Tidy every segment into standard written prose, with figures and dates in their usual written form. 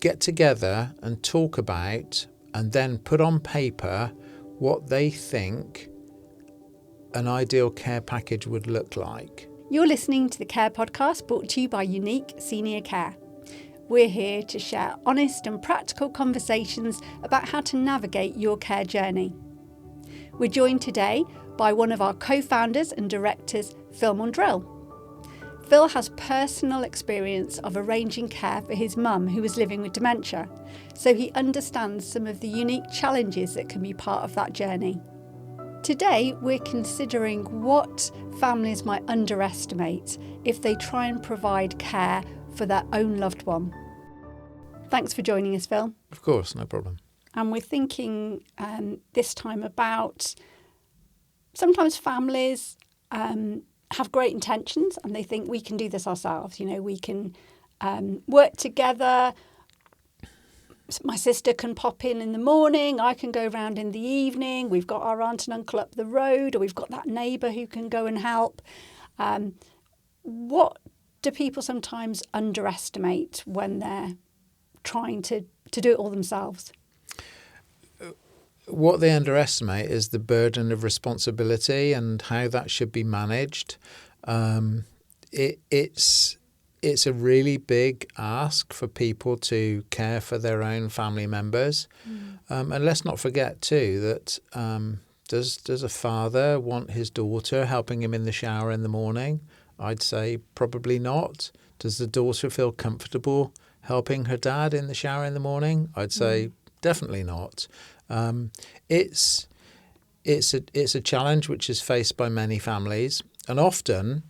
get together and talk about and then put on paper what they think an ideal care package would look like. You're listening to the Care Podcast, brought to you by Unique Senior Care. We're here to share honest and practical conversations about how to navigate your care journey. We're joined today by one of our co-founders and directors, Phil Maundrill. Phil has personal experience of arranging care for his mum who was living with dementia, so he understands some of the unique challenges that can be part of that journey. Today, we're considering what families might underestimate if they try and provide care for their own loved one. Thanks for joining us, Phil. Of course, no problem. And we're thinking this time about sometimes families have great intentions and they think we can do this ourselves. You know, we can work together. My sister can pop in the morning. I can go round in the evening. We've got our aunt and uncle up the road, or we've got that neighbour who can go and help. What do people sometimes underestimate when they're trying to do it all themselves? What they underestimate is the burden of responsibility and how that should be managed. It's a really big ask for people to care for their own family members. And let's not forget too that does a father want his daughter helping him in the shower in the morning? I'd say probably not. Does the daughter feel comfortable helping her dad in the shower in the morning? I'd say definitely not. It's a challenge which is faced by many families, and often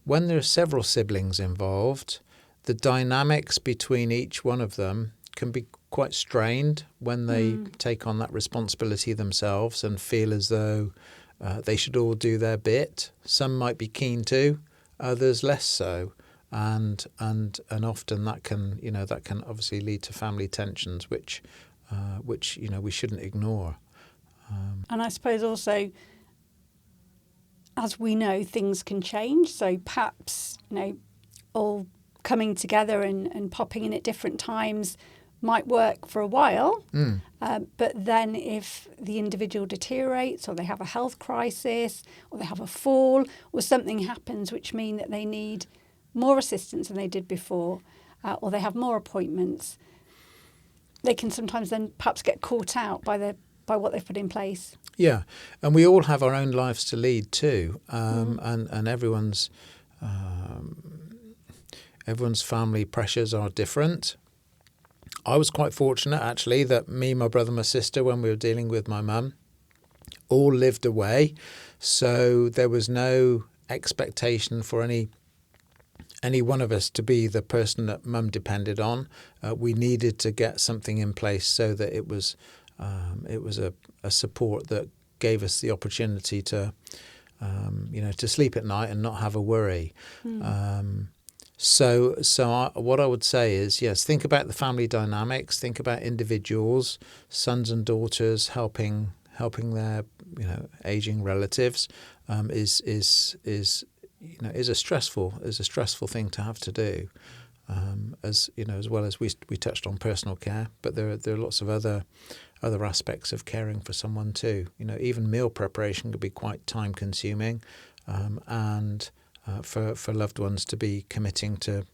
when there are several siblings involved, the dynamics between each one of them can be quite strained when they take on that responsibility themselves and feel as though they should all do their bit. Some might be keen to, others less so, and often that can obviously lead to family tensions, which we shouldn't ignore. And I suppose also, as we know, things can change. So perhaps, all coming together and popping in at different times might work for a while. But then if the individual deteriorates, or they have a health crisis, or they have a fall, or something happens which mean that they need more assistance than they did before, or they have more appointments, they can sometimes then perhaps get caught out by what they've put in place. Yeah, and we all have our own lives to lead too, and everyone's family pressures are different. I was quite fortunate actually that me, my brother, my sister, when we were dealing with my mum, all lived away, so there was no expectation for any one of us to be the person that mum depended on. We needed to get something in place so that it was a support that gave us the opportunity to sleep at night and not have a worry. So what I would say is, yes, think about the family dynamics. Think about individuals, sons and daughters helping their aging relatives. Is a stressful thing to have to do. As well as we touched on personal care, but there are lots of other aspects of caring for someone too. Even meal preparation could be quite time consuming, and for loved ones to be committing to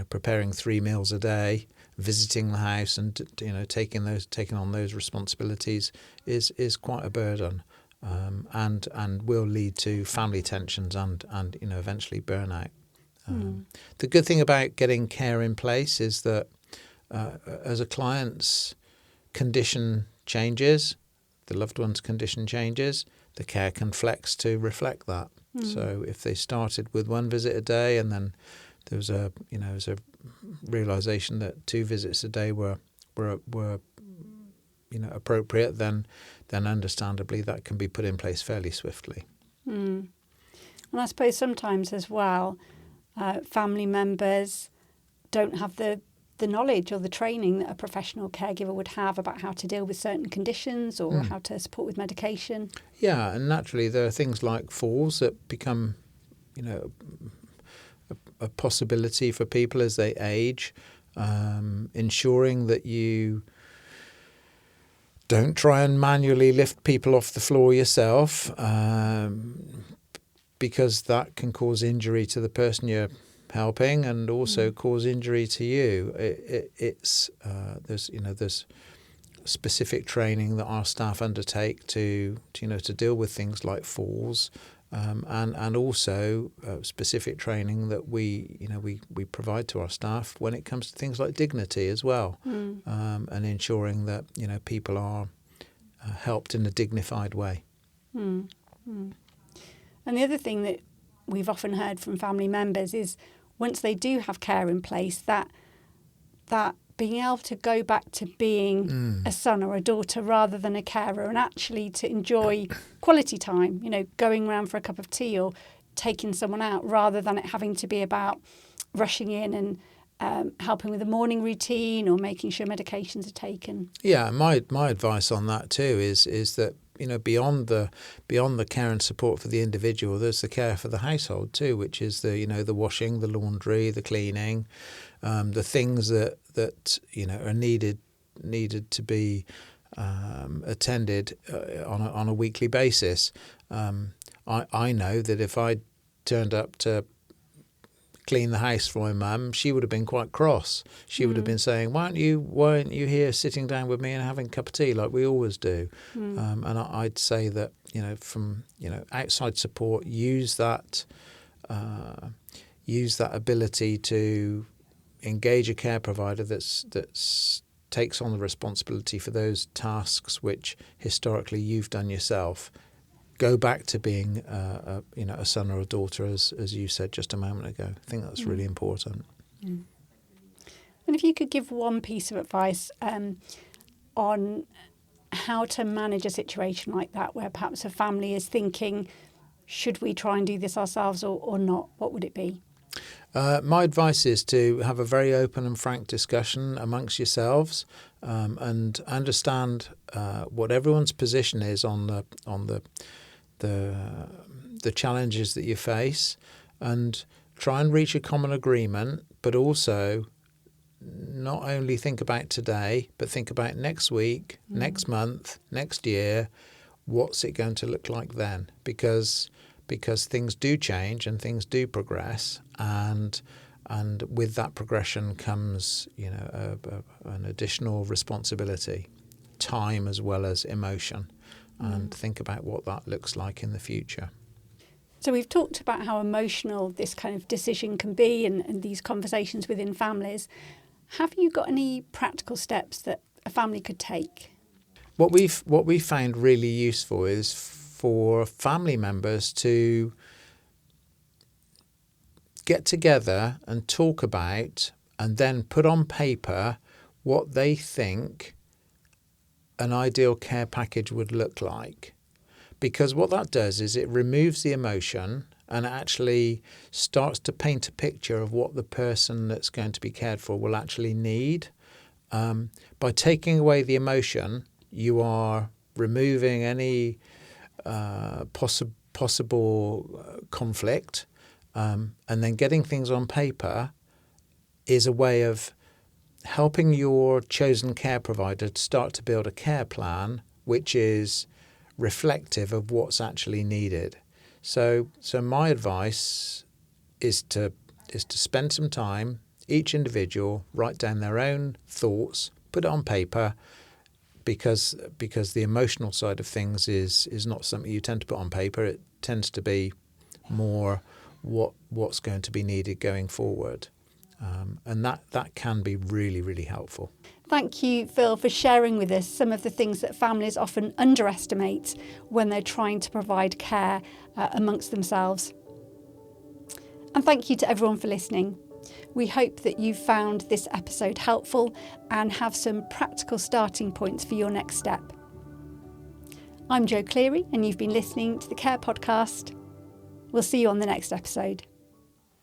preparing 3 meals a day, visiting the house, and taking on those responsibilities is quite a burden, and will lead to family tensions and eventually burnout. The good thing about getting care in place is that as a client's condition changes, the loved one's condition changes, the care can flex to reflect that. So if they started with 1 visit a day and then there was a realization that 2 visits a day were appropriate, then understandably that can be put in place fairly swiftly. And I suppose sometimes as well, family members don't have the knowledge or the training that a professional caregiver would have about how to deal with certain conditions or how to support with medication. Yeah, and naturally there are things like falls that become, a possibility for people as they age. ensuring that you don't try and manually lift people off the floor yourself, because that can cause injury to the person you're helping and also cause injury to you. There's specific training that our staff undertake to deal with things like falls, and also specific training that we provide to our staff when it comes to things like dignity as well, and ensuring that people are helped in a dignified way. And the other thing that we've often heard from family members is once they do have care in place, that being able to go back to being a son or a daughter rather than a carer, and actually to enjoy quality time, going around for a cup of tea or taking someone out, rather than it having to be about rushing in and helping with the morning routine or making sure medications are taken. Yeah, my advice on that too is that beyond the care and support for the individual, there's the care for the household too, which is the washing, the laundry, the cleaning, the things that are needed to be attended on a weekly basis. I know that if I turned up to clean the house for my mum, she would have been quite cross. She would have been saying, why aren't you here sitting down with me and having a cup of tea like we always do? And I'd say that from outside support, use that ability to engage a care provider that's takes on the responsibility for those tasks which historically you've done yourself. Go back to being a son or a daughter, as you said just a moment ago. I think that's really important. And if you could give one piece of advice on how to manage a situation like that, where perhaps a family is thinking, should we try and do this ourselves or not, what would it be? My advice is to have a very open and frank discussion amongst yourselves, and understand what everyone's position is on the challenges that you face, and try and reach a common agreement, but also not only think about today, but think about next week, next month, next year. What's it going to look like then? Because things do change and things do progress, and with that progression comes an additional responsibility, time as well as emotion. And think about what that looks like in the future. So we've talked about how emotional this kind of decision can be and these conversations within families. Have you got any practical steps that a family could take? What we've found really useful is for family members to get together and talk about and then put on paper what they think an ideal care package would look like. Because what that does is it removes the emotion and actually starts to paint a picture of what the person that's going to be cared for will actually need. By taking away the emotion, you are removing any possible conflict, and then getting things on paper is a way of helping your chosen care provider to start to build a care plan which is reflective of what's actually needed. So my advice is to spend some time, each individual, write down their own thoughts, put it on paper, because the emotional side of things is not something you tend to put on paper. It tends to be more what's going to be needed going forward. And that can be really, really helpful. Thank you, Phil, for sharing with us some of the things that families often underestimate when they're trying to provide care amongst themselves. And thank you to everyone for listening. We hope that you've found this episode helpful and have some practical starting points for your next step. I'm Jo Cleary, and you've been listening to the Care Podcast. We'll see you on the next episode.